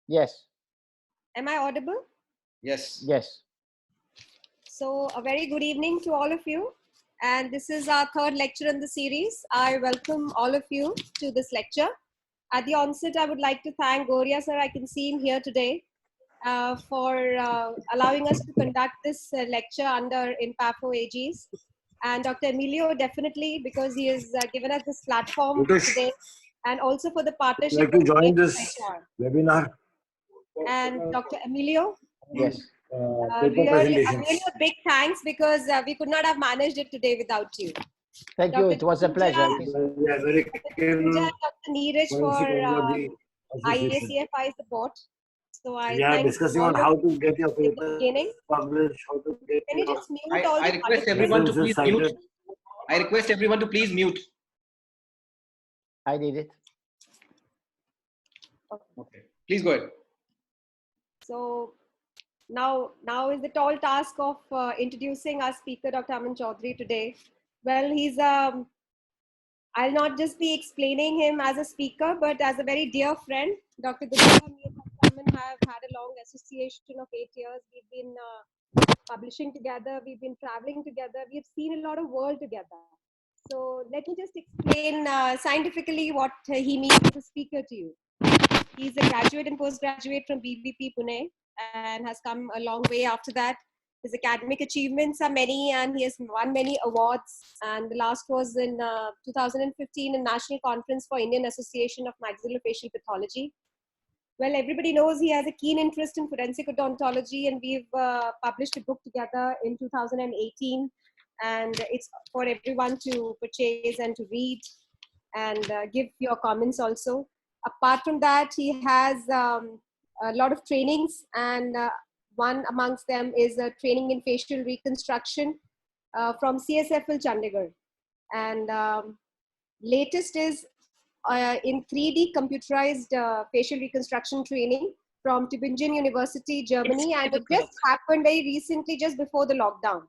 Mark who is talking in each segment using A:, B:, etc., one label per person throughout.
A: Yes.
B: Am I audible?
C: Yes.
A: Yes.
B: So a very good evening to all of you. And this is our third lecture in the series. I welcome all of you to this lecture. At the onset, I would like to thank Goria sir, I can see him here today, for allowing us to conduct this lecture under INPAFO AGs. And Dr. Emilio, definitely, because he has given us this platform today, and also for the partnership.
D: Like to join
B: with
D: this webinar.
B: And Dr. Emilio,
A: Yes.
D: Paper presentations.
B: really a big thanks, because we could not have managed it today without you.
A: Thank you. It was a pleasure.
D: Yeah, very
B: Dr. Neeraj for
D: association.
B: IACFI support. So I
D: Yeah,
B: thank
D: discussing
B: all
D: on
B: of
D: how
B: you
D: to get your
B: in the
D: papers
B: beginning.
D: published, how to get
B: Can you
D: your
B: just mute all
C: I
B: the
C: request
B: participants?
C: everyone to please
D: references
C: mute.
D: cited.
C: I request everyone to please mute.
A: I did it.
C: Okay. Please go ahead.
B: So now is the tall task of introducing our speaker, Dr. Aman Chowdhry, today. Well, he's I'll not just be explaining him as a speaker, but as a very dear friend. Dr. Gupta and me and Dr. Aman have had a long association of 8 years. We've been publishing together, we've been traveling together, we've seen a lot of world together. So let me just explain scientifically what he means as a speaker to you. He's a graduate and postgraduate from BBP Pune and has come a long way after that. His academic achievements are many, and he has won many awards. And the last was in 2015 in National Conference for Indian Association of Maxillofacial Pathology. Well, everybody knows he has a keen interest in forensic odontology, and we've published a book together in 2018. And it's for everyone to purchase and to read and give your comments also. Apart from that, he has a lot of trainings, and one amongst them is a training in facial reconstruction from CSFL Chandigarh. And latest is in 3D computerized facial reconstruction training from Tübingen University, Germany. And it just happened very recently, just before the lockdown.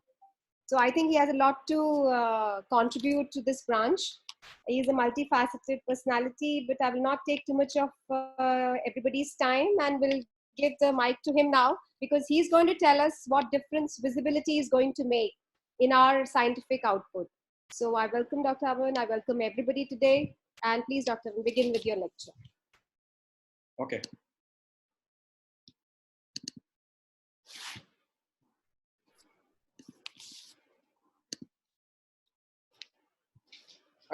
B: So I think he has a lot to contribute to this branch. He's a multifaceted personality, but I will not take too much of everybody's time, and will give the mic to him now, because he's going to tell us what difference visibility is going to make in our scientific output. So I welcome Dr. Aman, I welcome everybody today, and please, Dr. Aman, begin with your lecture.
C: Okay.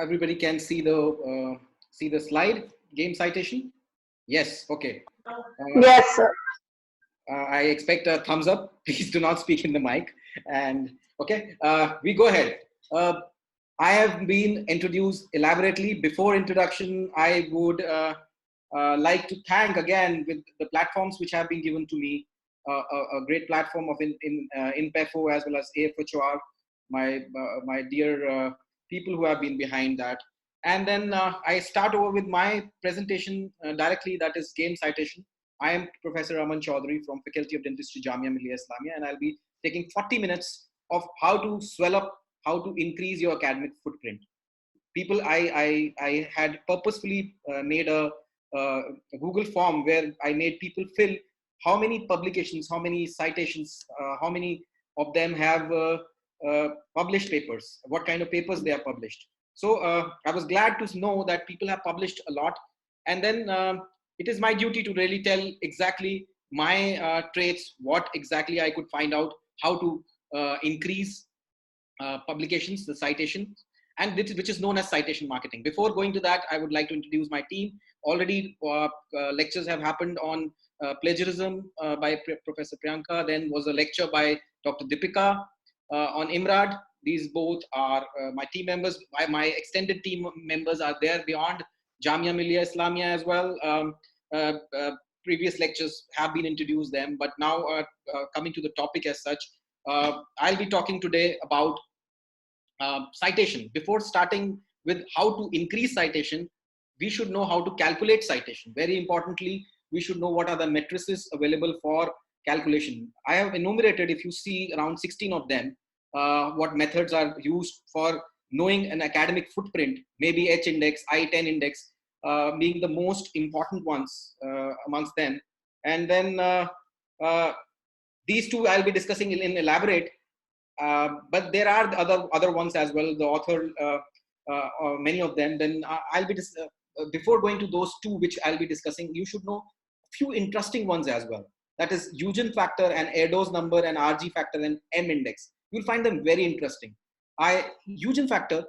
C: Everybody can see the slide, game citation. Yes. Okay.
E: Yes, sir.
C: I expect a thumbs up. Please do not speak in the mic. And okay, we go ahead. I have been introduced elaborately. Before introduction, I would like to thank again with the platforms which have been given to me. A great platform of INPEFO as well as AFHOR, my dear people who have been behind that. And then I start over with my presentation directly, that is game citation. I am Professor Aman Chowdhry from Faculty of Dentistry, Jamia Millia Islamia, and I'll be taking 40 minutes of how to swell up, how to increase your academic footprint. People, I had purposefully made a Google form where I made people fill how many publications, how many citations, how many of them have published papers, what kind of papers they have published. So I was glad to know that people have published a lot. And then it is my duty to really tell exactly my traits, what exactly I could find out, how to increase publications, the citations, and which is known as citation marketing. Before going to that, I would like to introduce my team. Already lectures have happened on plagiarism by Professor Priyanka. Then was a lecture by Dr. Deepika on IMRAD. These both are my team members. My extended team members are there beyond Jamia Millia Islamia as well. Previous lectures have been introduced them, but now coming to the topic as such, I'll be talking today about citation. Before starting with how to increase citation, we should know how to calculate citation. Very importantly, we should know what are the matrices available for calculation. I have enumerated, if you see, around 16 of them, what methods are used for knowing an academic footprint, maybe H index, I-10 index, being the most important ones amongst them. And then these two I'll be discussing in elaborate, but there are the other ones as well, the author, many of them. Then I'll be, before going to those two which I'll be discussing, you should know a few interesting ones as well. That is Eugen factor and Erdos number and RG factor and M index. You'll find them very interesting. Eugen factor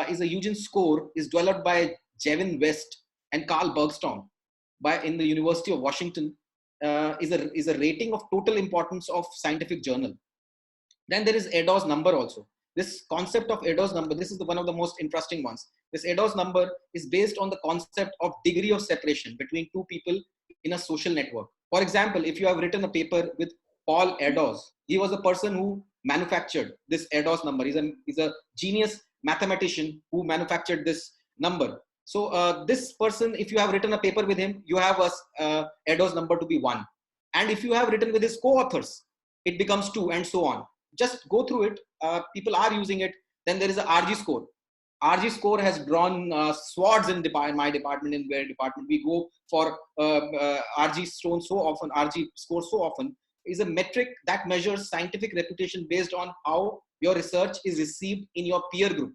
C: is a Eugen score, is developed by Jevin West and Carl Bergstrom in the University of Washington. Is a rating of total importance of scientific journal. Then there is Erdos number also. This concept of Erdos number, this is one of the most interesting ones. This Erdos number is based on the concept of degree of separation between two people in a social network. For example, if you have written a paper with Paul Erdos, he was a person who manufactured this Erdos number. He's a genius mathematician who manufactured this number. So this person, if you have written a paper with him, you have a Erdos number to be 1. And if you have written with his co-authors, it becomes 2, and so on. Just go through it. People are using it. Then there is a RG score. RG score has drawn swords in my department, in their department. We go for RG score so often. Is a metric that measures scientific reputation based on how your research is received in your peer group.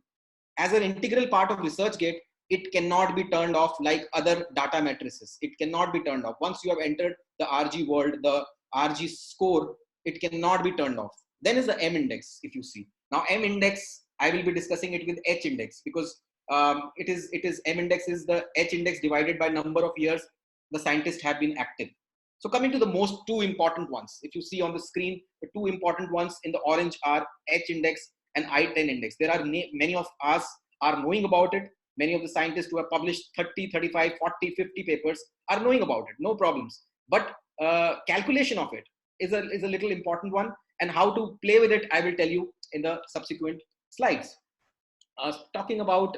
C: As an integral part of ResearchGate, it cannot be turned off like other data matrices. It cannot be turned off. Once you have entered the RG world, the RG score, it cannot be turned off. Then is the M index, if you see. Now M index, I will be discussing it with H index, because it is M index is the H index divided by number of years the scientists have been active. So coming to the most two important ones, if you see on the screen, the two important ones in the orange are H index and I-10 index. There are many of us are knowing about it. Many of the scientists who have published 30, 35, 40, 50 papers are knowing about it, no problems. But calculation of it is a little important one, and how to play with it, I will tell you in the subsequent slides. Talking about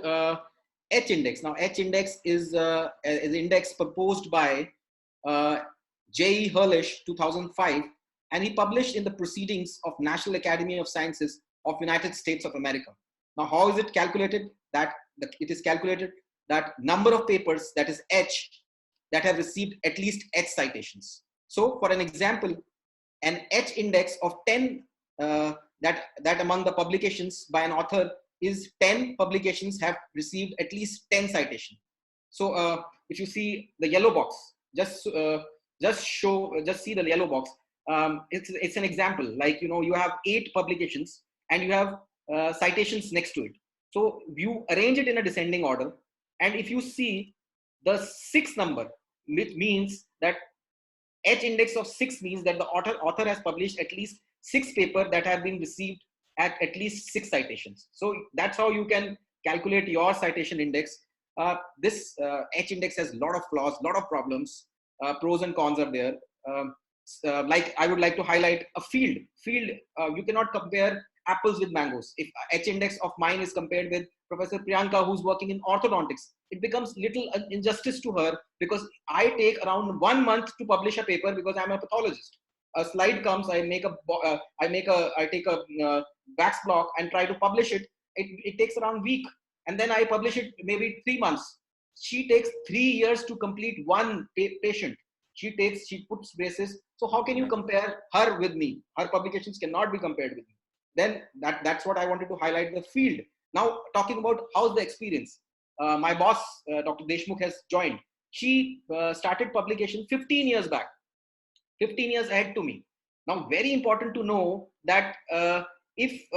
C: H index. Now H index is an index proposed by J.E. Hurlish, 2005, and he published in the Proceedings of National Academy of Sciences of United States of America. Now, how is it calculated? It is calculated that number of papers, that is H, that have received at least H citations. So, for an example, an H index of 10, that among the publications by an author is 10 publications have received at least 10 citations. So, if you see the yellow box, just see the yellow box. It's an example, like, you have 8 publications and you have citations next to it. So you arrange it in a descending order, and if you see the 6th number, which means that H index of 6 means that the author has published at least 6 papers that have been received at least 6 citations. So that's how you can calculate your citation index. This H index has a lot of flaws, a lot of problems. Pros and cons are there. Like I would like to highlight a field. You cannot compare apples with mangoes. If H index of mine is compared with Professor Priyanka, who's working in orthodontics, it becomes little injustice to her, because I take around 1 month to publish a paper because I'm a pathologist. A slide comes, I take a wax block and try to publish it. It takes around a week, and then I publish it maybe 3 months. She takes 3 years to complete one patient. She puts braces. So how can you compare her with me? Her publications cannot be compared with me. Then that's what I wanted to highlight, the field. Now, talking about how's the experience. My boss, Dr. Deshmukh, has joined. She started publication 15 years back, 15 years ahead to me. Now, very important to know that if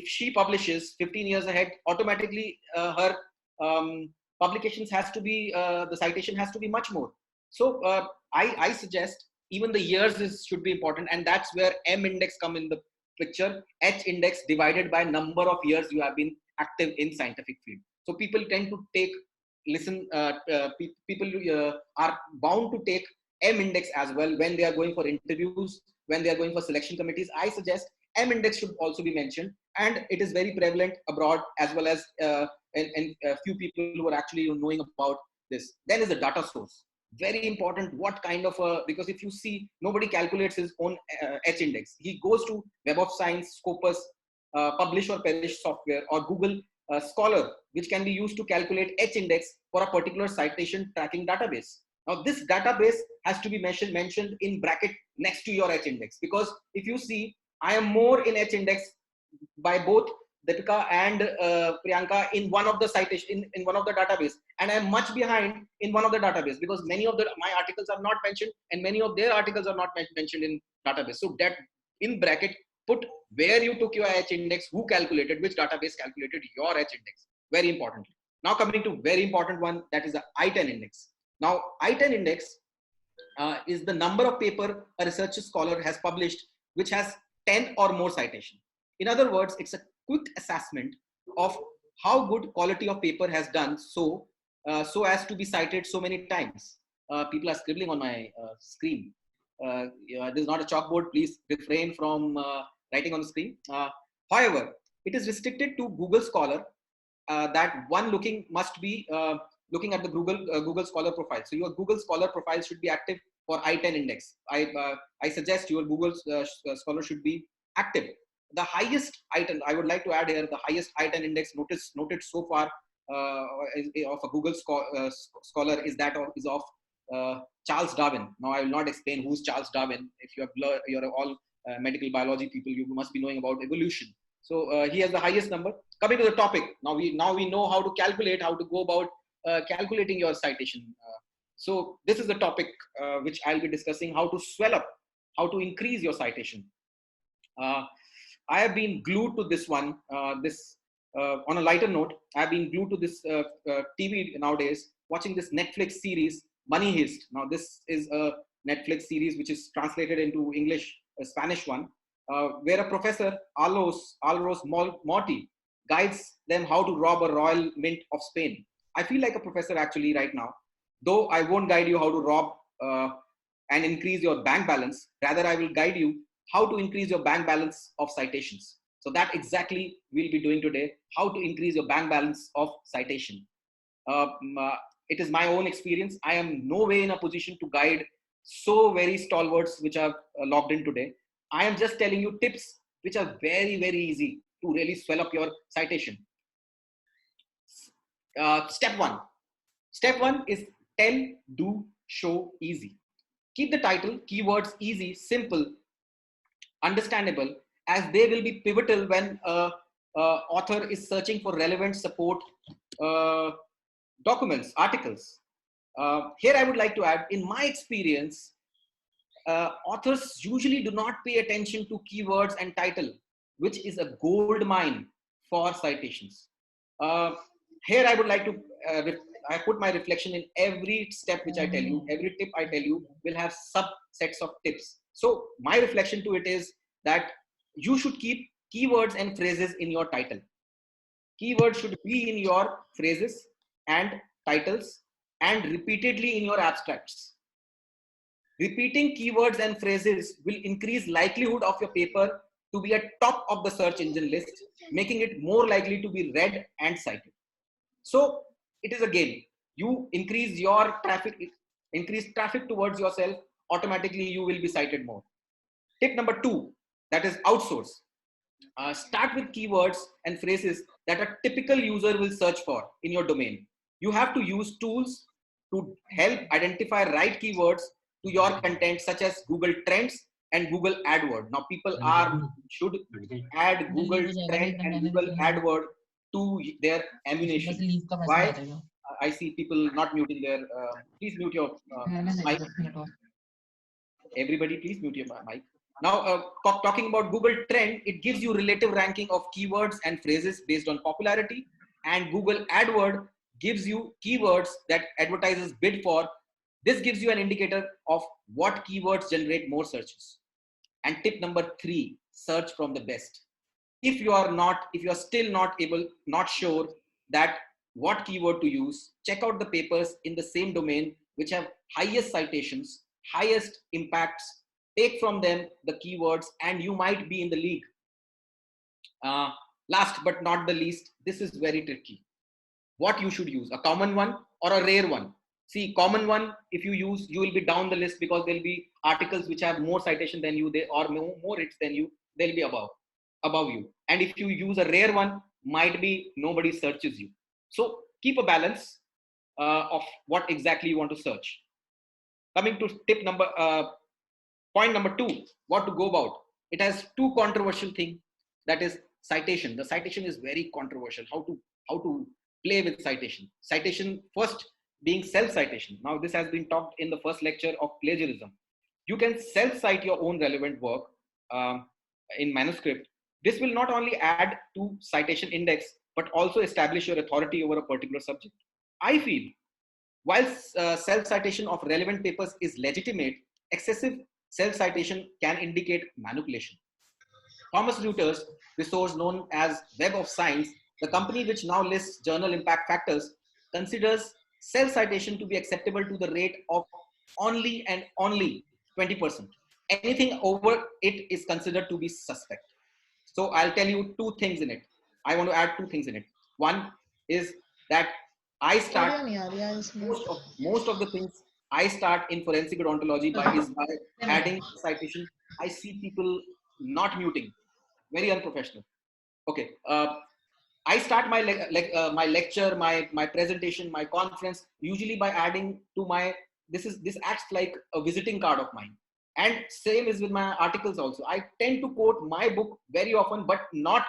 C: she publishes 15 years ahead, automatically her publications has to be, the citation has to be much more. So I suggest even the years should be important, and that's where M index come in the picture. H index divided by number of years you have been active in scientific field. So people tend to people are bound to take M index as well when they are going for interviews, when they are going for selection committees. I suggest M index should also be mentioned, and it is very prevalent abroad as well as in a few people who are actually knowing about this. Then is the data source. Very important, what kind of because if you see, nobody calculates his own H index. He goes to Web of Science, Scopus, Publish or Perish software, or Google Scholar, which can be used to calculate H index for a particular citation tracking database. Now, this database has to be mentioned in bracket next to your H index, because if you see, I am more in H index by both Deepika and Priyanka in one of the citation in one of the database, and I am much behind in one of the database because many of my articles are not mentioned and many of their articles are not mentioned in database. So that in bracket put where you took your H index, who calculated, which database calculated your H index. Very importantly. Now coming to very important one, that is the I-10 index. Now I-10 index is the number of paper a research scholar has published which has 10 or more citation. In other words, it's a quick assessment of how good quality of paper has done so as to be cited so many times. People are scribbling on my screen. This is not a chalkboard. Please refrain from writing on the screen. However, it is restricted to Google Scholar. That one must be looking at the Google Scholar profile. So your Google Scholar profile should be active for I-10 index. I suggest your Google Scholar should be active. The highest I-10, I would like to add here, the highest I-10 index noted so far of a Google Scholar is that of Charles Darwin. Now I will not explain who's Charles Darwin. If you're all medical biology people, you must be knowing about evolution. So he has the highest number. Coming to the topic, now we know how to calculate, how to go about calculating your citation. So this is the topic which I'll be discussing: how to swell up, how to increase your citation. I have been glued to this one. On a lighter note, I've been glued to this TV nowadays, watching this Netflix series, Money Hist. Now this is a Netflix series which is translated into English, a Spanish one, where a professor, Alros Morty, guides them how to rob a royal mint of Spain. I feel like a professor actually right now, though I won't guide you how to rob and increase your bank balance. Rather, I will guide you how to increase your bank balance of citations. So that exactly we'll be doing today, how to increase your bank balance of citation. It is my own experience. I am no way in a position to guide so very stalwarts which are logged in today. I am just telling you tips which are very, very easy to really swell up your citation. Step one is tell, do, show, easy. Keep the title, keywords easy, simple, understandable, as they will be pivotal when author is searching for relevant support documents, articles. Here I would like to add, in my experience, authors usually do not pay attention to keywords and title, which is a gold mine for citations. Here I would like to, I put my reflection in every step which I tell you, every tip I tell you will have subsets of tips. So my reflection to it is that you should keep keywords and phrases in your title. Keywords should be in your phrases and titles and repeatedly in your abstracts. Repeating keywords and phrases will increase likelihood of your paper to be at top of the search engine list, making it more likely to be read and cited. So it is a game. You increase your traffic towards yourself, automatically you will be cited more. Tip number 2, that is outsource. Start with keywords and phrases that a typical user will search for in your domain. You have to use tools to help identify right keywords to your content, such as Google Trends and Google AdWord. Now people should add Google Trend and Google AdWord to their ammunition. Why? I see people not muting their, please mute your mic. Everybody please mute your mic. Now, talking about Google Trend, it gives you relative ranking of keywords and phrases based on popularity, and Google AdWord gives you keywords that advertisers bid for. This gives you an indicator of what keywords generate more searches. And tip number 3, search from the best. If you are still not sure that what keyword to use, check out the papers in the same domain which have highest citations, highest impacts. Take from them the keywords and you might be in the league. Last but not the least, this is very tricky. What you should use, a common one or a rare one. See, common one, if you use, you will be down the list because there'll be articles which have more citation than you, or more hits than you, they'll be above you. And if you use a rare one, might be nobody searches you. So keep a balance of what exactly you want to search. coming to point number 2, what to go about. It has two controversial things. That is citation. The citation is very controversial. How to play with citation. Citation first being self-citation. Now this has been talked in the first lecture of plagiarism. You can self-cite your own relevant work in manuscript. This will not only add to citation index, but also establish your authority over a particular subject. I feel while self-citation of relevant papers is legitimate, excessive self-citation can indicate manipulation. Thomas Reuters, resource known as Web of Science, the company which now lists journal impact factors, considers self-citation to be acceptable to the rate of only and only 20%. Anything over it is considered to be suspect. So I'll tell you two things in it. I want to add two things in it. One is that I start most of the things I start in forensic odontology by adding citation. I see people not muting, very unprofessional. Okay, I start my my lecture, my presentation, my conference usually by adding to my this acts like a visiting card of mine. And same is with my articles also. I tend to quote my book very often, but not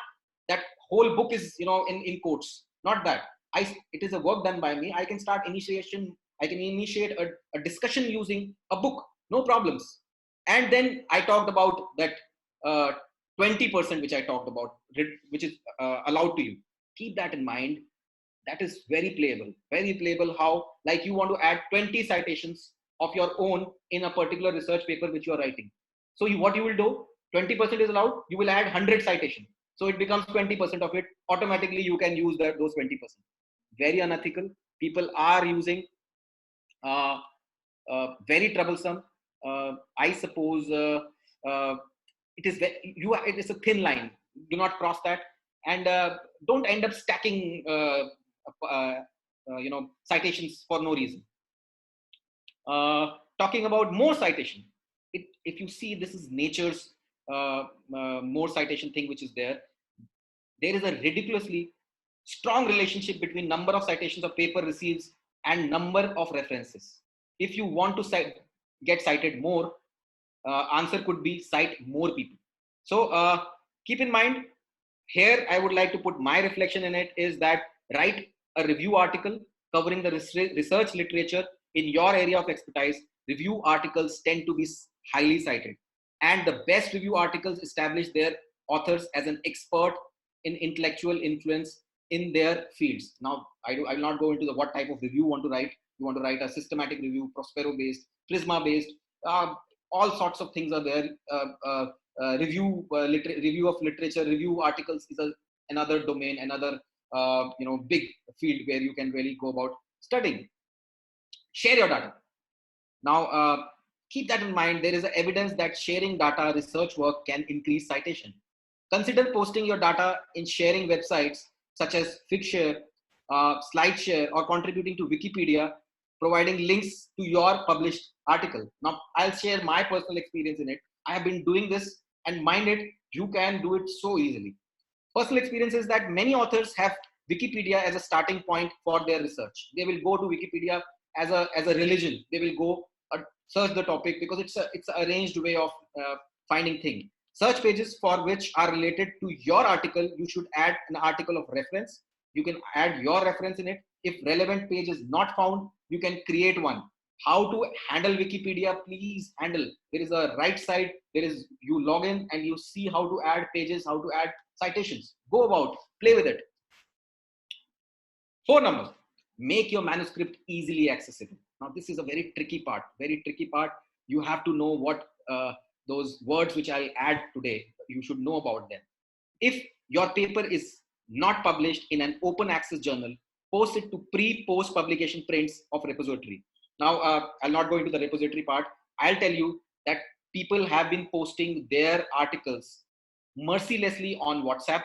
C: that whole book is in quotes. Not that. It is a work done by me. I can start initiation. I can initiate a discussion using a book, no problems. And then I talked about that 20% which I talked about, which is allowed to you. Keep that in mind. That is very playable. Very playable. How like you want to add 20 citations of your own in a particular research paper which you are writing. So what you will do, 20% is allowed, you will add 100 citations. So it becomes 20% of it. Automatically you can use those 20%. Very unethical. People are using very troublesome. I suppose it is a thin line. Do not cross that, and don't end up stacking citations for no reason. Talking about more citation, if you see, this is Nature's more citation thing which is there. There is a ridiculously strong relationship between number of citations of paper receives and number of references. If you want to get cited more, answer could be cite more people. So keep in mind, here I would like to put my reflection in it is that write a review article covering the research literature in your area of expertise. Review articles tend to be highly cited, and the best review articles establish their authors as an expert in intellectual influence in their fields. Now, I will not go into what type of review you want to write. You want to write a systematic review, Prospero-based, Prisma-based, all sorts of things are there. Review of literature, review articles is another domain, another big field where you can really go about studying. Share your data. Now, keep that in mind. There is evidence that sharing data research work can increase citation. Consider posting your data in sharing websites such as Figshare, SlideShare, or contributing to Wikipedia, providing links to your published article. Now, I'll share my personal experience in it. I have been doing this, and mind it, you can do it so easily. Personal experience is that many authors have Wikipedia as a starting point for their research. They will go to Wikipedia as a religion. They will go search the topic because it's an arranged way of finding things. Search pages for which are related to your article, you should add an article of reference. You can add your reference in it. If relevant page is not found, you can create one. How to handle Wikipedia? Please handle. There is a right side. There is, you log in and you see how to add pages, how to add citations. Go about, play with it. 4 numbers. Make your manuscript easily accessible. Now, this is a very tricky part. Very tricky part. You have to know what those words which I'll add today, you should know about them. If your paper is not published in an open access journal, post it to pre-post publication prints of repository. Now, I'll not go into the repository part. I'll tell you that people have been posting their articles mercilessly on WhatsApp,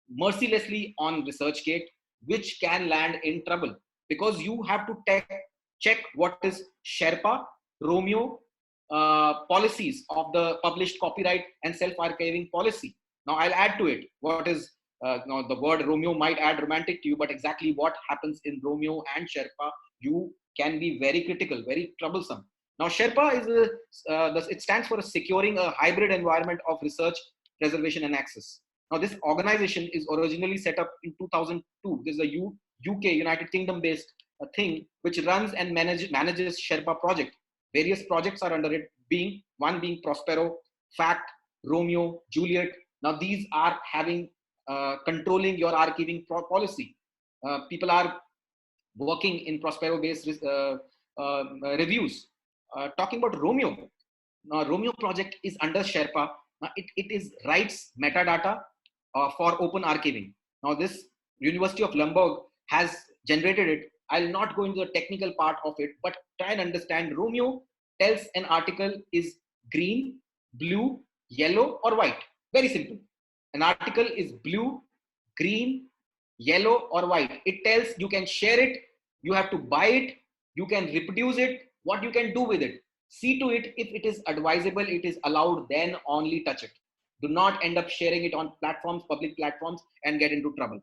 C: mercilessly on ResearchGate, which can land in trouble because you have to check what is Sherpa, Romeo, policies of the published copyright and self-archiving policy. Now I'll add to it what is now the word Romeo might add romantic to you, but exactly what happens in Romeo and Sherpa, you can be very critical, very troublesome. Now, Sherpa is it stands for securing a hybrid environment of research, preservation, and access. Now, this organization is originally set up in 2002. This is a UK, United Kingdom based thing which runs and manages Sherpa project. Various projects are under it, one being Prospero, Fact, Romeo, Juliet. Now, these are having controlling your archiving policy. People are working in Prospero based reviews. Talking about Romeo, now Romeo project is under Sherpa. Now it is rights metadata for open archiving. Now this University of Hamburg has generated it. I'll not go into the technical part of it, but try and understand. Romeo tells an article is green, blue, yellow, or white. Very simple. An article is blue, green, yellow, or white. It tells you can share it, you have to buy it, you can reproduce it, what you can do with it. See to it if it is advisable, it is allowed, then only touch it. Do not end up sharing it on platforms, public platforms, and get into trouble.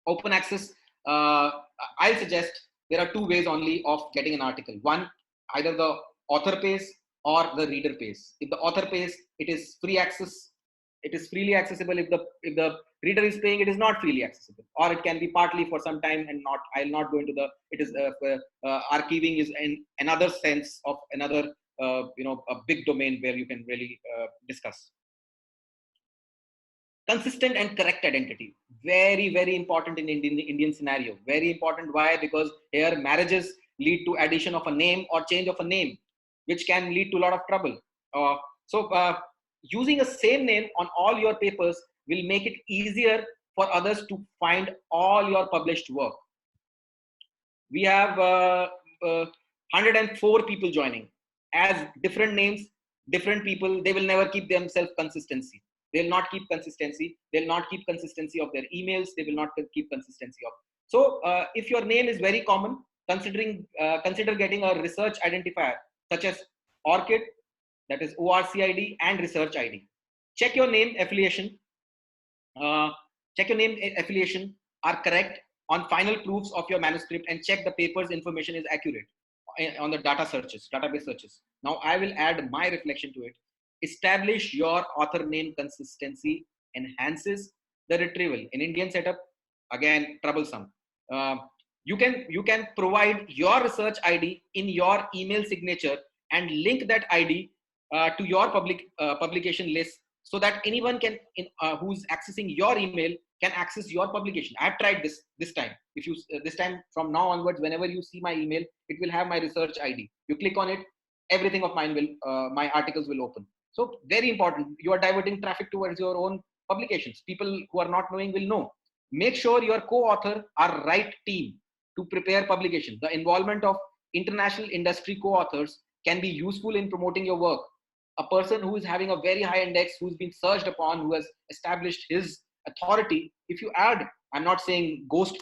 C: Open access, I'll suggest there are two ways only of getting an article. One, either the author pays or the reader pays. If the author pays, it is free access. It is freely accessible. If the reader is paying, it is not freely accessible, or it can be partly for some time and not. I'll not go into the. It is archiving is in another sense of another a big domain where you can really discuss. Consistent and correct identity, very important in Indian scenario. Very important. Why? Because here marriages lead to addition of a name or change of a name, which can lead to a lot of trouble. Using a same name on all your papers will make it easier for others to find all your published work. We have 104 people joining as different names, different people. They will never keep themselves consistency. They will not keep consistency. They will not keep consistency of their emails. They will not keep consistency of. So if your name is very common, consider getting a research identifier such as ORCID, that is ORCID, and research ID. Check your name affiliation. Check your name affiliation are correct on final proofs of your manuscript, and check the paper's information is accurate on the database searches. Now I will add my reflection to it. Establish your author name consistency enhances the retrieval. In Indian setup, again, troublesome. You can provide your research ID in your email signature and link that ID to your publication list, so that anyone can who's accessing your email can access your publication. I've tried this time. If you this time from now onwards, whenever you see my email, it will have my research ID. You click on it, everything of mine will my articles will open. So very important. You are diverting traffic towards your own publications. People who are not knowing will know. Make sure your co-author are right team to prepare publication. The involvement of international industry co-authors can be useful in promoting your work. A person who is having a very high index, who's been searched upon, who has established his authority, if you add, I'm not saying ghost,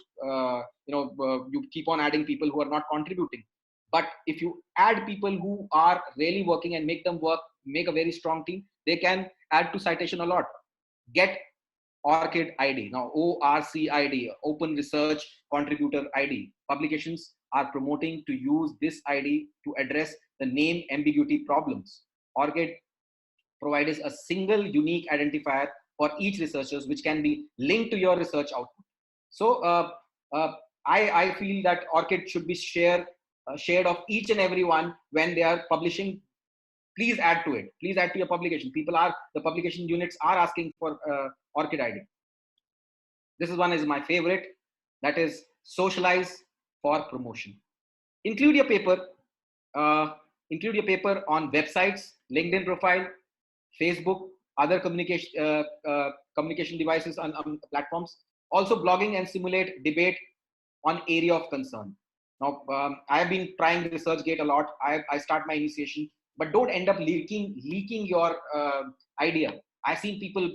C: you keep on adding people who are not contributing. But if you add people who are really working and make them work, make a very strong team, they can add to citation a lot. Get ORCID ID. Now, ORCID, Open Research Contributor ID. Publications are promoting to use this ID to address the name ambiguity problems. ORCID provides a single unique identifier for each researchers, which can be linked to your research output. So I feel that ORCID should be shared of each and every one when they are publishing. Please add to it. Please add to your publication. The publication units are asking for ORCID ID. This one is my favorite. That is socialize for promotion. Include your paper on websites, LinkedIn profile, Facebook, other communication devices on platforms. Also blogging and simulate debate on area of concern. Now, I have been trying ResearchGate a lot. I start my initiation, but don't end up leaking your idea. I've seen people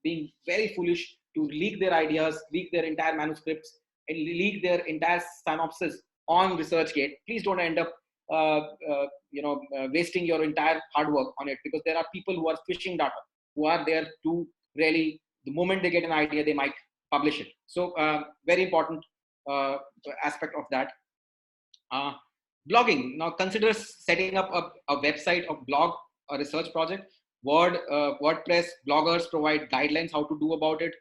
C: being very foolish to leak their ideas, leak their entire manuscripts, and leak their entire synopsis on ResearchGate. Please don't end up wasting your entire hard work on it, because there are people who are fishing data, who are there to really, the moment they get an idea, they might publish it. So very important aspect of that. Blogging. Now consider setting up a website, a blog, a research project. WordPress bloggers provide guidelines how to do about it.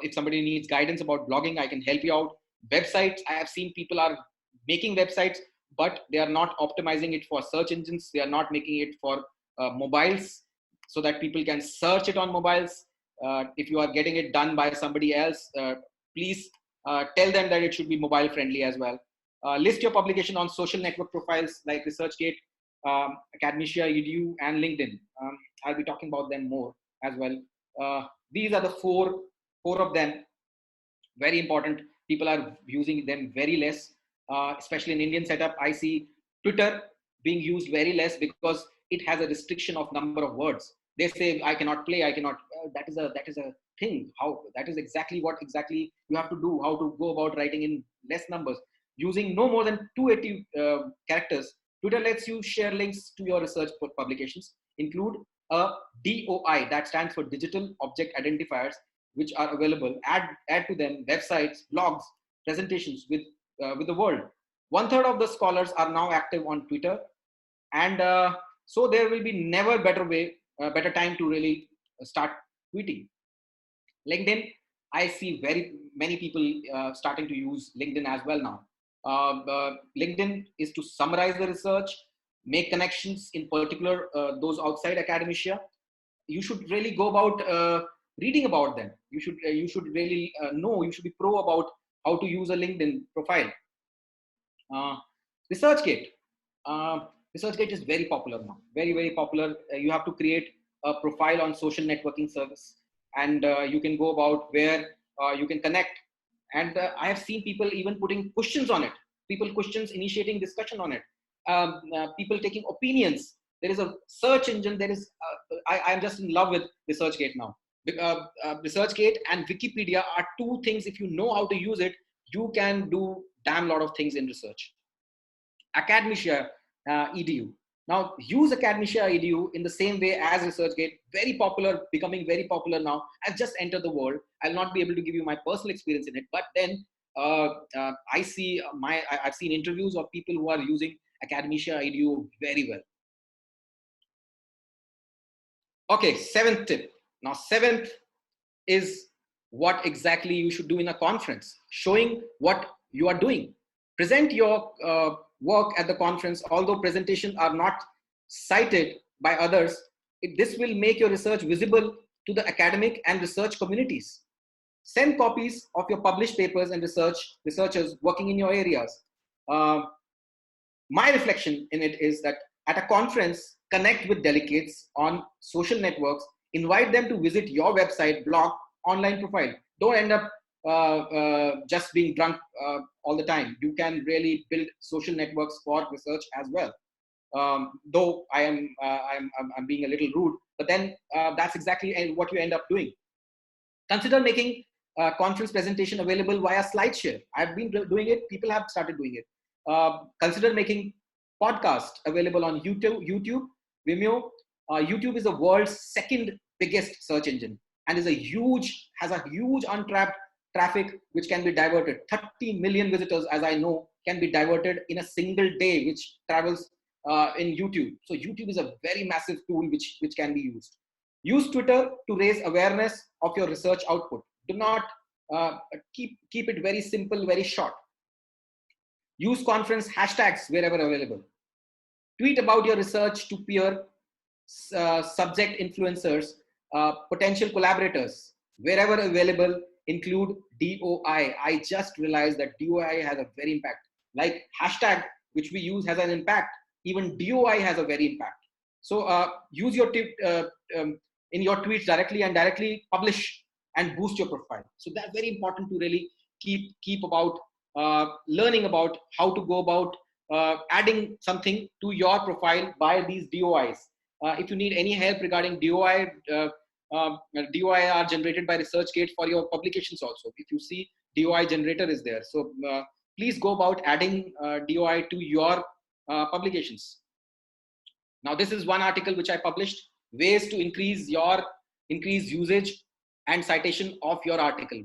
C: If somebody needs guidance about blogging, I can help you out. Websites, I have seen people are making websites, but they are not optimizing it for search engines. They are not making it for mobiles so that people can search it on mobiles. If you are getting it done by somebody else, please tell them that it should be mobile friendly as well. List your publication on social network profiles like ResearchGate, Academia, Edu, and LinkedIn. I'll be talking about them more as well. These are the four of them. Very important. People are using them very less, especially in Indian setup. I see Twitter being used very less because it has a restriction of number of words. They say I cannot play, I cannot. That is a thing. How that is exactly what you have to do. How to go about writing in less numbers, using no more than 280 characters. Twitter lets you share links to your research publications, include a DOI, that stands for Digital Object Identifiers, which are available. Add to them websites, blogs, presentations with the world. 1/3 of the scholars are now active on Twitter, and so there will be never better time to really start tweeting. LinkedIn, I see very many people starting to use LinkedIn as well now. LinkedIn is to summarize the research, make connections, in particular those outside academia. You should really go about reading about them. You should really know. You should be pro about how to use a LinkedIn profile. ResearchGate. ResearchGate is very popular now. Very popular. You have to create a profile on social networking service, and you can go about where you can connect. And I have seen people even putting questions on it. Questions, initiating discussion on it. People taking opinions. There is a search engine. There is. I'm just in love with ResearchGate now. ResearchGate and Wikipedia are two things. If you know how to use it, you can do damn lot of things in research. Academia Edu. Now use Academia Edu in the same way as ResearchGate. Very popular, becoming very popular now. I've just entered the world. I'll not be able to give you my personal experience in it, but then I've seen interviews of people who are using Academia Edu very well. Okay, 7th tip. Now 7th is what exactly you should do in a conference, showing what you are doing. Present your work at the conference. Although presentations are not cited by others, this will make your research visible to the academic and research communities. Send copies of your published papers and researchers working in your areas. My reflection in it is that at a conference, connect with delegates on social networks, invite them to visit your website, blog, online profile. Don't end up just being drunk all the time. You can really build social networks for research as well. Though I'm being a little rude, but then that's exactly what you end up doing. Consider making conference presentation available via SlideShare. I've been doing it. People have started doing it. Consider making podcast available on YouTube, Vimeo. YouTube is the world's second biggest search engine and has a huge untapped traffic which can be diverted. 30 million visitors, as I know, can be diverted in a single day, which travels in YouTube. So YouTube is a very massive tool which can be used. Use Twitter to raise awareness of your research output. Do not keep it very simple, very short. Use conference hashtags wherever available. Tweet about your research to peer subject influencers, potential collaborators. Wherever available, include DOI. I just realized that DOI has a very impact. Like hashtag, which we use, has an impact. Even DOI has a very impact. So use your tip in your tweets directly publish and boost your profile. So that's very important to really keep about learning about how to go about adding something to your profile by these DOIs. If you need any help regarding DOI, DOI are generated by ResearchGate for your publications also. If you see, DOI generator is there. So please go about adding DOI to your publications. Now, this is one article which I published, ways to increase usage and citation of your article.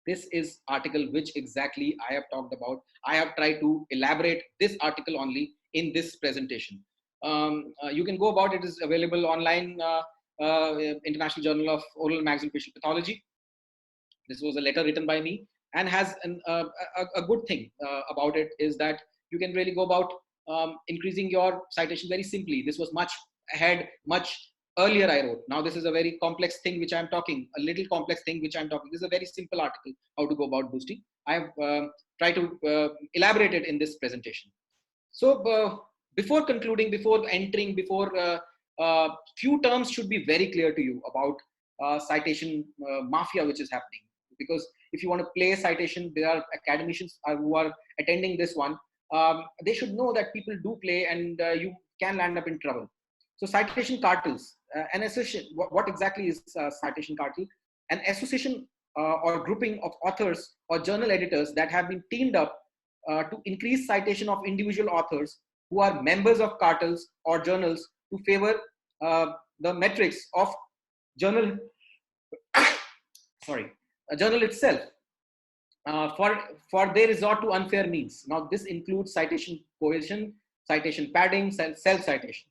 C: This is article which exactly I have talked about. I have tried to elaborate this article only in this presentation. You can go about it. Is available online, International Journal of Oral and Maxillofacial Pathology. This was a letter written by me, and has a good thing about it is that you can really go about increasing your citation very simply. This was much ahead, much earlier I wrote. Now this is a very complex thing which I'm talking, a little complex thing which I'm talking. This is a very simple article, how to go about boosting. I've tried to elaborate it in this presentation. So before concluding, before entering, few terms should be very clear to you about citation mafia which is happening. Because if you want to play citation, there are academicians who are attending this one. They should know that people do play, and you can land up in trouble. So citation cartels, an association. What exactly is citation cartel? An association or grouping of authors or journal editors that have been teamed up to increase citation of individual authors who are members of cartels or journals to favor the metrics of journal. Sorry. A journal itself, for they resort to unfair means. Now this includes citation coercion, citation padding, self-citation.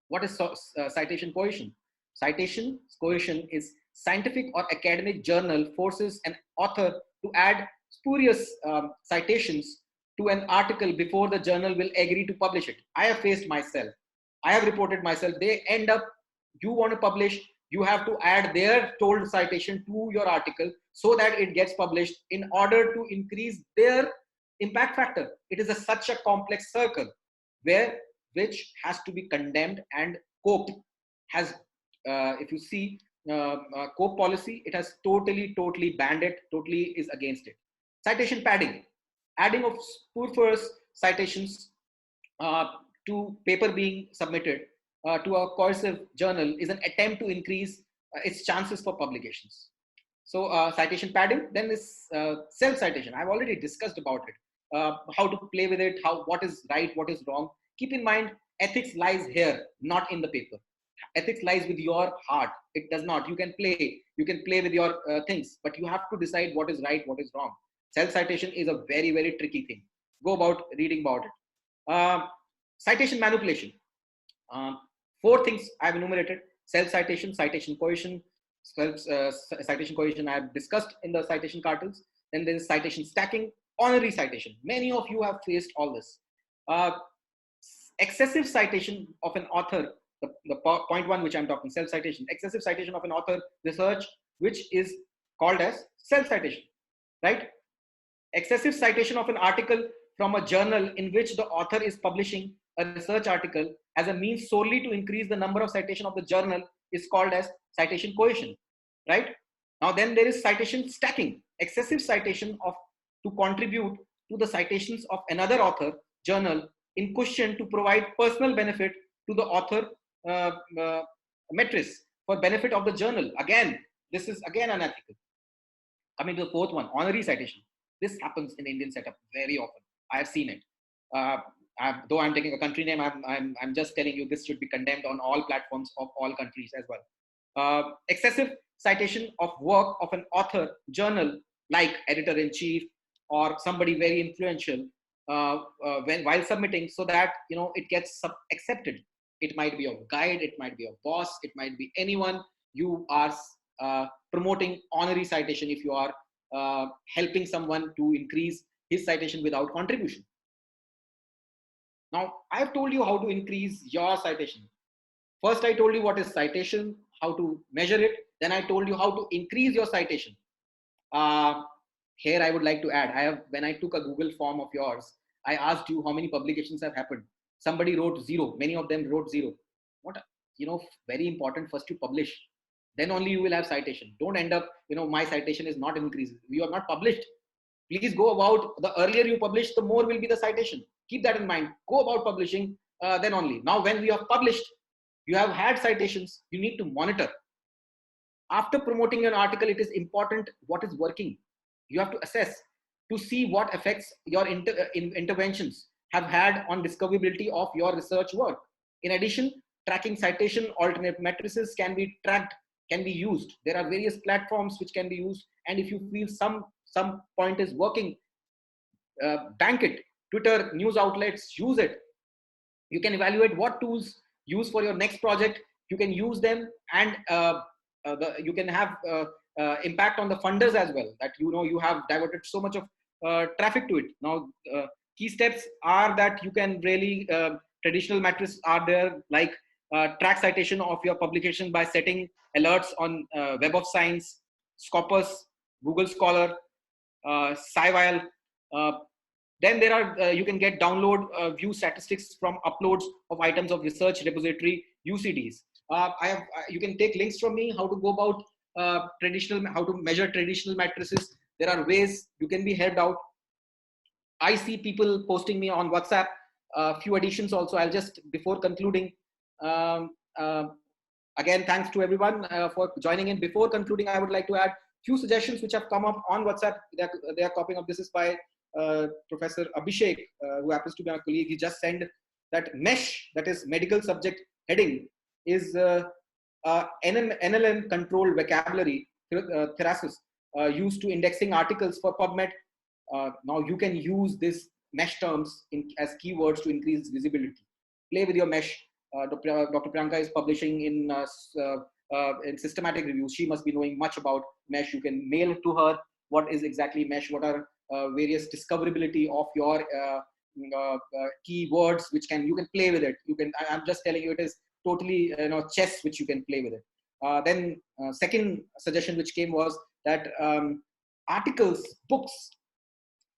C: What is citation coercion? Citation coercion is scientific or academic journal forces an author to add spurious citations to an article before the journal will agree to publish it. I have faced myself. I have reported myself. They end up, you want to publish, you have to add their told citation to your article so that it gets published in order to increase their impact factor. It is such a complex circle which has to be condemned, and COPE has, if you see COPE policy, it has totally banned it, totally is against it. Citation padding, adding of spurious citations to paper being submitted to a coercive journal is an attempt to increase its chances for publications. So citation padding, then this self-citation. I've already discussed about it, how to play with it, what is right, what is wrong. Keep in mind, ethics lies here, not in the paper. Ethics lies with your heart. It does not. You can play with your things, but you have to decide what is right, what is wrong. Self-citation is a very tricky thing. Go about reading about it. Citation manipulation. 4 things I've enumerated: self-citation, citation coercion, citation coercion I've discussed in the citation cartels. Then there is citation stacking, honorary citation. Many of you have faced all this. Excessive citation of an author, the point 1 which I'm talking, self-citation, excessive citation of an author research, which is called as self-citation, right? Excessive citation of an article from a journal in which the author is publishing a research article as a means solely to increase the number of citation of the journal is called as citation coercion, right? Now then there is citation stacking, excessive citation to contribute to the citations of another author, journal, in question to provide personal benefit to the author metrics for benefit of the journal. Again, this is again unethical. Coming to the 4th one, honorary citation. This happens in Indian setup very often. I have seen it. Though I'm taking a country name, I'm just telling you this should be condemned on all platforms of all countries as well. Excessive citation of work of an author, journal, like editor-in-chief or somebody very influential, while submitting, so that it gets accepted. It might be a guide, it might be a boss, it might be anyone. You are promoting honorary citation if you are helping someone to increase his citation without contribution. Now, I have told you how to increase your citation. First, I told you what is citation, how to measure it. Then I told you how to increase your citation. Here, I would like to add, when I took a Google form of yours, I asked you how many publications have happened. Somebody wrote 0. Many of them wrote 0. What, very important, first you publish. Then only you will have citation. Don't end up, my citation is not increasing. You are not published. Please go about, the earlier you publish, the more will be the citation. Keep that in mind. Go about publishing, then only. Now, when we have published, you have had citations, you need to monitor. After promoting an article, it is important what is working. You have to assess to see what effects your interventions have had on discoverability of your research work. In addition, tracking citation alternate matrices can be tracked, can be used. There are various platforms which can be used. And if you feel some point is working, bank it. Twitter, news outlets, use it. You can evaluate what tools use for your next project. You can use them, and you can have impact on the funders as well, that you have diverted so much of traffic to it. Now key steps are that you can really traditional metrics are there, like track citation of your publication by setting alerts on Web of Science, Scopus, Google Scholar, SciVile. Then there are you can get download view statistics from uploads of items of research repository, UCDs. You can take links from me how to go about how to measure traditional matrices. There are ways you can be helped out. I see people posting me on WhatsApp few additions also. I'll just, before concluding, um, uh, again, thanks to everyone for joining in. Before concluding, I would like to add few suggestions which have come up on WhatsApp. They are copying up. This is by Professor Abhishek, who happens to be my colleague. He just sent that MESH, that is medical subject heading, is NLM controlled vocabulary, Therasis, used to indexing articles for PubMed. Now you can use this mesh terms as keywords to increase visibility. Play with your mesh. Dr. Priyanka is publishing in systematic reviews. She must be knowing much about mesh. You can mail to her what is exactly mesh, what are various discoverability of your keywords, which you can play with it. I'm just telling you, it is totally chess which you can play with it. Then second suggestion which came was that articles, books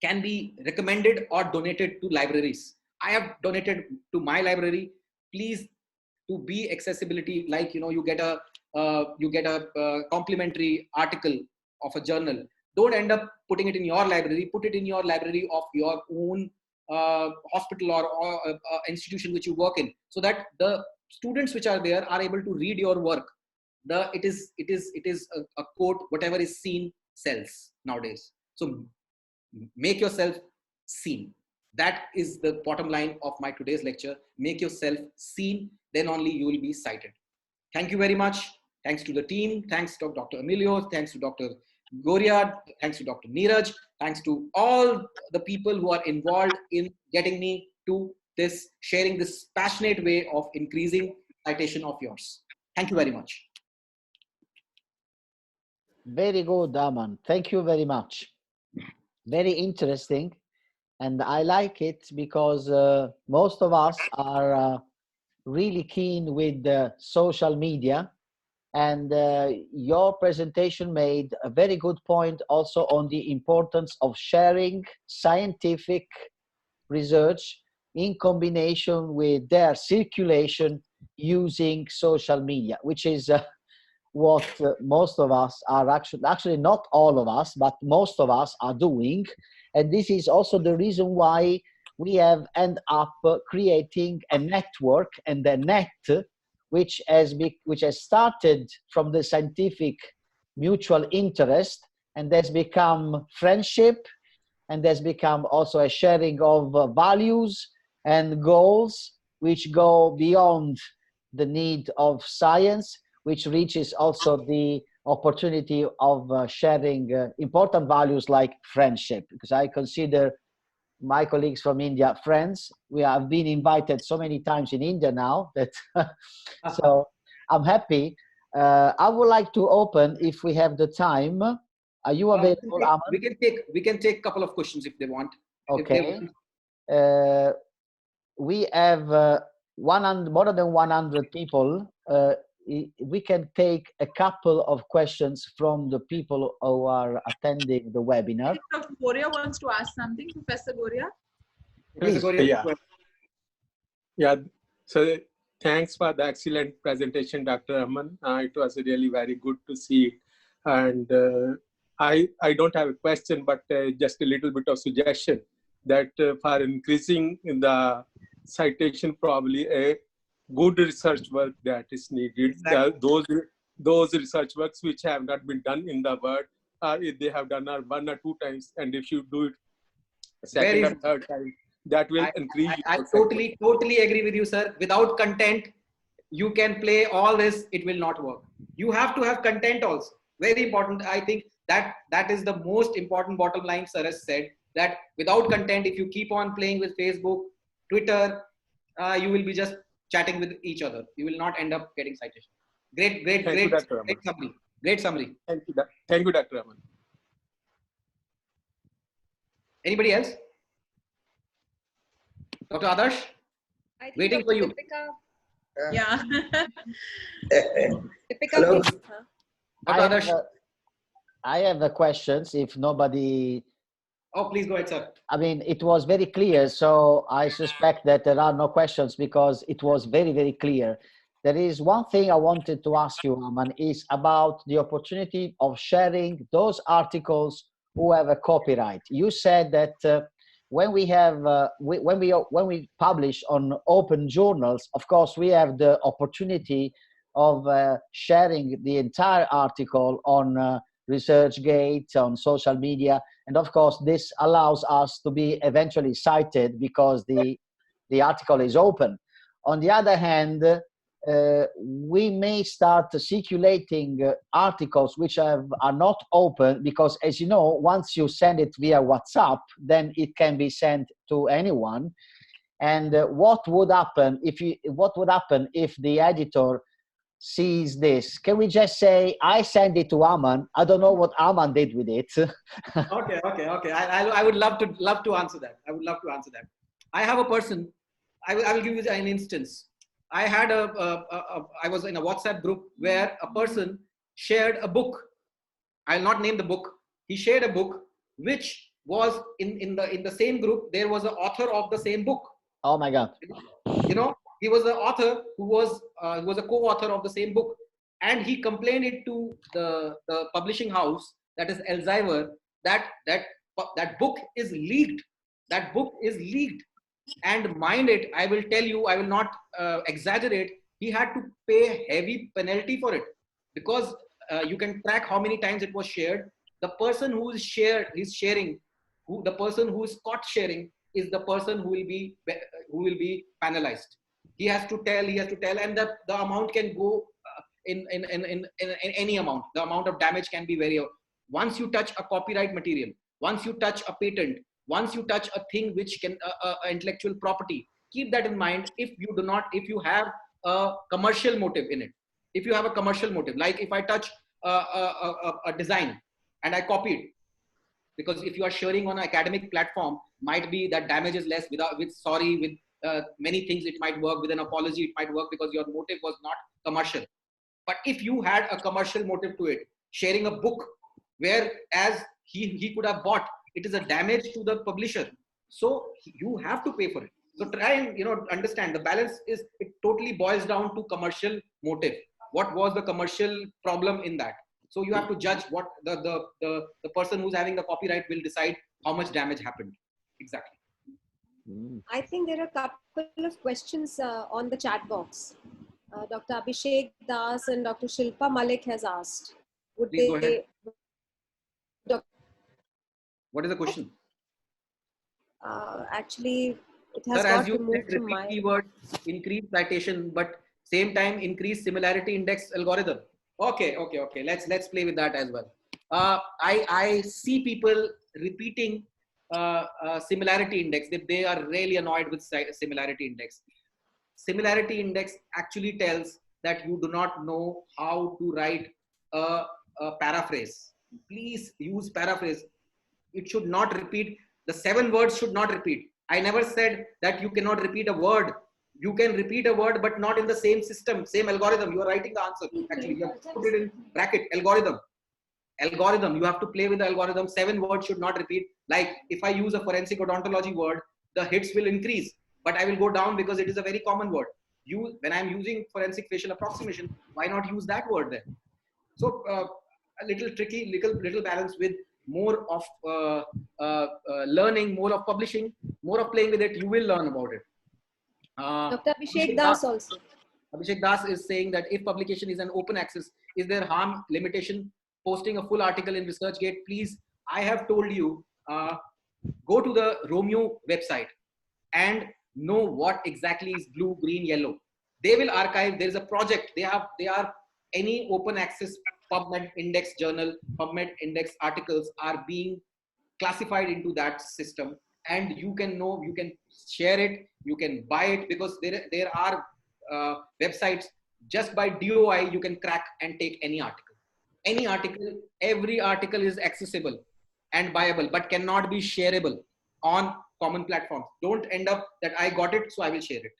C: can be recommended or donated to libraries. I have donated to my library. Please, to be accessibility, like you get a complimentary article of a journal. Don't end up putting it in your library. Put it in your library of your own hospital or institution which you work in, so that the students which are there are able to read your work. It is a quote, whatever is seen sells nowadays. So make yourself seen. That is the bottom line of my today's lecture. Make yourself seen, then only you will be cited. Thank you very much. Thanks to the team. Thanks to Dr. Emilio. Thanks to Dr. Goria. Thanks to Dr. Neeraj. Thanks to all the people who are involved in getting me to this, sharing this passionate way of increasing citation of yours. Thank you very much.
A: Very good, Aman. Thank you very much. Very interesting. And I like it because most of us are really keen with social media. And your presentation made a very good point also on the importance of sharing scientific research in combination with their circulation using social media, which is what most of us are actually not all of us, but most of us are doing. And this is also the reason why we have end up creating a network and a net which has started from the scientific mutual interest and has become friendship, and has become also a sharing of values and goals which go beyond the need of science, which reaches also the opportunity of sharing important values like friendship. Because I consider my colleagues from India friends. We have been invited so many times in India now that so I'm happy. I would like to open, if we have the time. Are you available, Aman?
C: We can take a couple of questions if they want.
A: Okay. We have more than 100 people. We can take a couple of questions from the people who are attending the webinar.
E: Dr. Goria wants to ask something. Professor Goria?
A: Please.
F: Yeah. So thanks for the excellent presentation, Dr. Aman. It was really very good to see it. And I don't have a question, but just a little bit of suggestion that for increasing in the citation, probably a good research work that is needed.
C: Exactly.
F: Those research works which have not been done in the world, if they have done one or two times, and if you do it second or third time, that will increase.
C: I totally agree with you, sir. Without content, you can play all this, it will not work. You have to have content also. Very important. I think that is the most important bottom line, sir has said, that without content, if you keep on playing with Facebook, Twitter, you will be just chatting with each other. You will not end up getting citation. Great, great,
F: Thank you,
C: great,
F: Dr. Aman.
C: great summary. Great summary.
F: Thank you, Dr. Aman.
C: Anybody else? Dr. Adarsh,
B: I think
C: waiting for
B: Dr.
C: you.
E: Yeah.
B: Deepika,
D: Hello.
B: please.
C: Dr. Adarsh.
A: I have a questions if nobody.
C: Oh, please go ahead, sir.
A: I mean, it was very clear, so I suspect that there are no questions because it was very, very clear. There is one thing I wanted to ask you, Aman, is about the opportunity of sharing those articles who have a copyright. You said that when we have when we publish on open journals, of course, we have the opportunity of sharing the entire article on ResearchGate, on social media. And of course, this allows us to be eventually cited because the article is open. On the other hand, we may start circulating articles which are not open because, as you know, once you send it via WhatsApp, then it can be sent to anyone. And what would happen if the editor sees this? Can we just say, I send it to Aman. I don't know what Aman did with it.
C: Okay. I would love to answer that. I would love to answer that. I have a person. I will give you an instance. I had I was in a WhatsApp group where a person shared a book. I'll not name the book. He shared a book which was in the same group. There was an author of the same book.
A: Oh my God.
C: You know, he was the author who was a co-author of the same book, and he complained it to the publishing house, that is Elsevier, that book is leaked. That book is leaked. And mind it, I will tell you, I will not exaggerate. He had to pay a heavy penalty for it because you can track how many times it was shared. The person who is sharing, the person who is caught sharing is the person who will be penalized. He has to tell, and the amount can go in any amount. The amount of damage can be very. Once you touch a copyright material, once you touch a patent, once you touch a thing which can intellectual property, keep that in mind. If you have a commercial motive in it, if you have a commercial motive, like if I touch a design and I copy it, because if you are sharing on an academic platform, might be that damage is less with many things. It might work with an apology. It might work because your motive was not commercial. But if you had a commercial motive to it, sharing a book whereas he could have bought, it is a damage to the publisher. So you have to pay for it. So try and understand the balance is, it totally boils down to commercial motive. What was the commercial problem in that? So you have to judge what the person who's having the copyright will decide how much damage happened. Exactly.
B: I think there are a couple of questions on the chat box. Dr. Abhishek Das and Dr. Shilpa Malik has asked.
C: Please go ahead. What is the question?
B: Actually, it has
C: Sir,
B: got
C: as you
B: removed
C: said,
B: from
C: repeat
B: my...
C: keyword, increase citation, but same time increase similarity index algorithm. Okay. Let's play with that as well. I see people repeating similarity index. They are really annoyed with similarity index. Similarity index actually tells that you do not know how to write a paraphrase. Please use paraphrase. It should not repeat. The 7 words should not repeat. I never said that you cannot repeat a word. You can repeat a word, but not in the same system, same algorithm. You are writing the answer. Actually, you have to put it in bracket, algorithm. Algorithm, you have to play with the algorithm. 7 words should not repeat. Like if I use a forensic odontology word, the hits will increase, but I will go down because it is a very common word. When I'm using forensic facial approximation, why not use that word then? So a little tricky, little balance with more of learning, more of publishing, more of playing with it. You will learn about it.
B: Dr. Abhishek Das also.
C: Abhishek Das is saying that if publication is an open access, is there harm limitation posting a full article in ResearchGate? Please, I have told you, go to the Romeo website and know what exactly is blue, green, yellow. They will archive. There is a project. They are any open access PubMed index journal, PubMed index articles are being classified into that system. and you can know, you can share it, you can buy it, because there are websites, just by DOI you can crack and take any article. Any article, every article is accessible and buyable, but cannot be shareable on common platforms. Don't end up that I got it, so I will share it.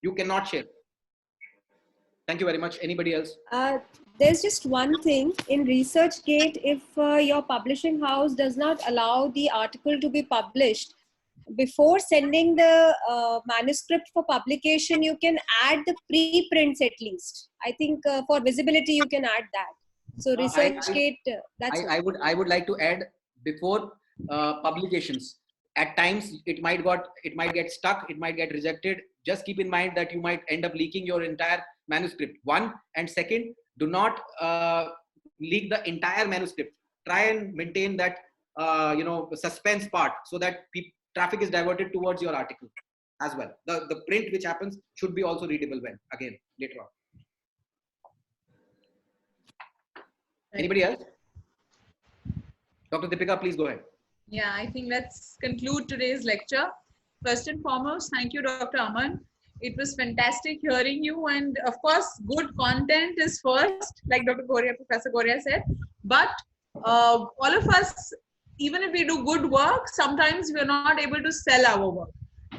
C: You cannot share. Thank you very much. Anybody else?
B: There's just one thing in ResearchGate. If your publishing house does not allow the article to be published, before sending the manuscript for publication, you can add the preprints at least. I think for visibility, you can add that. So ResearchGate, that's
C: I would like to add, before publications, at times it might get stuck, it might get rejected. Just keep in mind that you might end up leaking your entire manuscript. One, and second, do not leak the entire manuscript. Try and maintain that suspense part, so that traffic is diverted towards your article as well. The print which happens should be also readable later on. Anybody else? Dr. Deepika, please go ahead.
E: Yeah, I think let's conclude today's lecture. First and foremost, thank you, Dr. Aman. It was fantastic hearing you, and of course, good content is first, like Professor Goria said. But all of us, even if we do good work, sometimes we are not able to sell our work,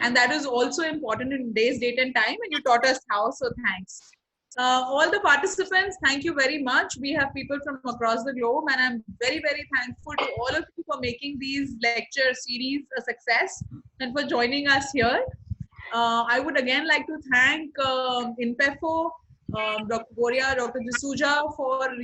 E: and that is also important in today's date and time. And you taught us how, so thanks. All the participants, thank you very much. We have people from across the globe, and I'm very, very thankful to all of you for making these lecture series a success and for joining us here. I would again like to thank INPEFO, Dr. Goria, Dr. D'Souza for